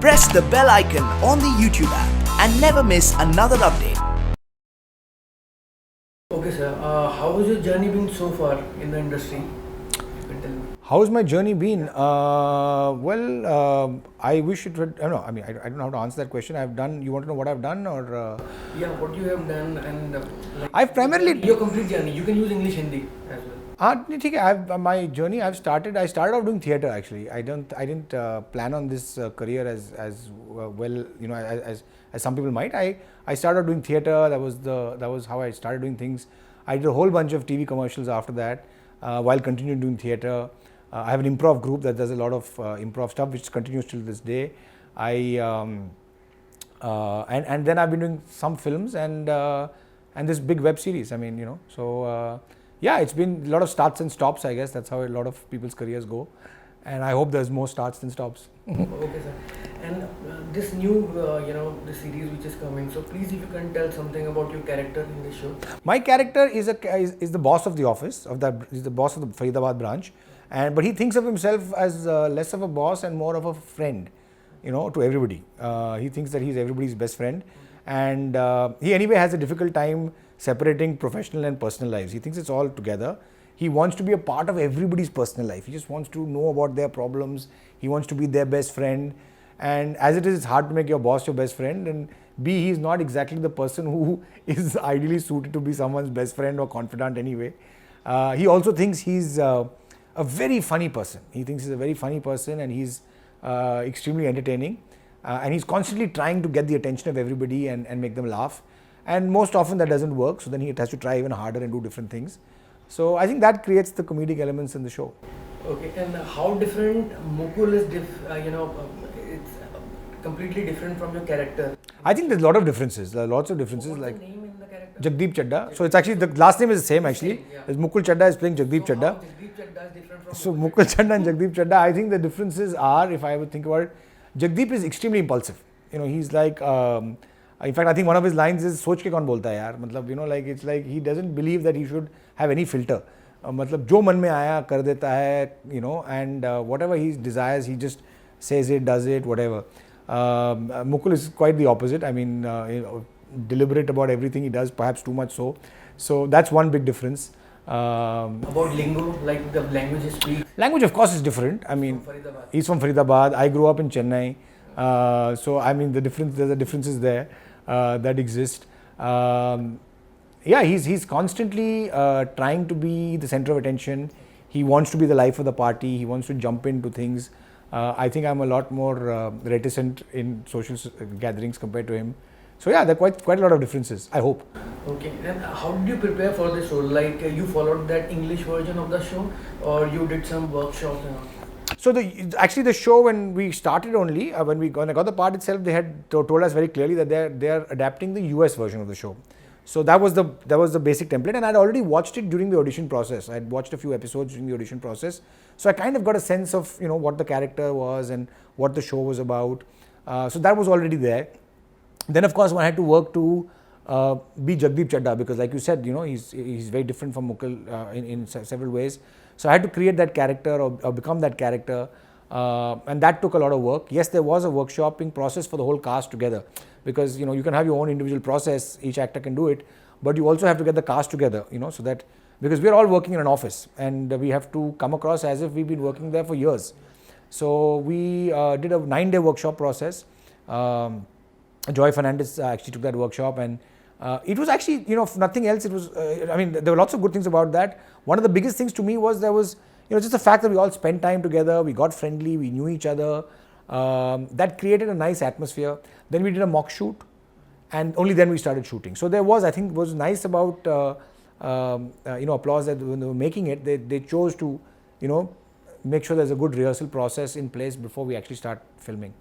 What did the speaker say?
Press the bell icon on the YouTube app and never miss another update. Okay, sir. How has your journey been so far in the industry? You can tell me. How's my journey been? I wish it would. I don't know how to answer that question. I've done. You want to know what I've done, or? Yeah, what you have done and I've primarily your complete journey. You can use English, Hindi as well. My journey. I started off doing theatre actually. I didn't plan on this career as well. You know, as some people might. I started doing theatre. That was how I started doing things. I did a whole bunch of TV commercials after that, while continuing doing theatre. I have an improv group that does a lot of improv stuff, which continues till this day. And then I've been doing some films and this big web series. I mean, you know, so yeah, it's been a lot of starts and stops. I guess that's how a lot of people's careers go, and I hope there's more starts than stops. Okay, sir. And this new, the series which is coming. So please, if you can tell something about your character in this show. My character is the boss of the office is the boss of the Faridabad branch, but he thinks of himself as less of a boss and more of a friend, you know, to everybody. He thinks that he's everybody's best friend, and he anyway has a difficult time separating professional and personal lives. He thinks it's all together. He wants to be a part of everybody's personal life. He just wants to know about their problems. He wants to be their best friend. And as it is, it's hard to make your boss your best friend. And B, he's not exactly the person who is ideally suited to be someone's best friend or confidant anyway. He also thinks he's a very funny person. He thinks he's a very funny person, and he's extremely entertaining. And he's constantly trying to get the attention of everybody and make them laugh. And most often that doesn't work, so then he has to try even harder and do different things. So I think that creates the comedic elements in the show. Okay, and how different Mukul is? It's completely different from your character. I think there's a lot of differences. There are lots of differences. What's like the name in the character? Jagdeep Chadda. So it's actually the last name is the same actually. Yeah. Mukul Chadda is playing Jagdeep So Chadda. how Jagdeep Chadda is different from So Mukul Chadda and Jagdeep Chadda, I think the differences are, if I would think about it, Jagdeep is extremely impulsive. You know, he's like, in fact, I think one of his lines is, "Soch ke kaun bolta hai yaar?" Matlab, you know, like it's like he doesn't believe that he should have any filter. Matlab, jo man mein aaya kar deta hai, you know, and whatever he desires, he just says it, does it, whatever. Mukul is quite the opposite. I mean, deliberate about everything he does, perhaps too much so. So that's one big difference. about lingo, like the language you speak. Language, of course, is different. I mean, he's from Faridabad. I grew up in Chennai. So I mean, there's a differences there that exist. Yeah, he's constantly trying to be the center of attention. He wants to be the life of the party. He wants to jump into things. I think I'm a lot more reticent in social gatherings compared to him. So yeah, there are quite a lot of differences, I hope. Okay, and how did you prepare for this role? Like you followed that English version of the show, or you did some workshops and all? So actually the show, when we started only, when I got the part itself, they had told us very clearly that they are adapting the US version of the show. So that was the basic template, and I'd already watched it during the audition process. I'd watched a few episodes during the audition process, so I kind of got a sense of, you know, what the character was and what the show was about. So that was already there. Then of course I had to work to be Jagdeep Chadda, because like you said, you know, he's very different from Mukul in several ways. So I had to create that character or become that character, and that took a lot of work. Yes, there was a workshopping process for the whole cast together, because, you know, you can have your own individual process, each actor can do it, but you also have to get the cast together, you know, so that, because we're all working in an office and we have to come across as if we've been working there for years. So we did a 9-day workshop process. Joy Fernandez actually took that workshop, and it was actually, you know, if nothing else, it was, I mean, there were lots of good things about that. One of the biggest things to me was there was, you know, just the fact that we all spent time together, we got friendly, we knew each other. That created a nice atmosphere. Then we did a mock shoot, and only then we started shooting. So there was, I think, was nice about, you know, applause that when they were making it, they chose to, you know, make sure there's a good rehearsal process in place before we actually start filming.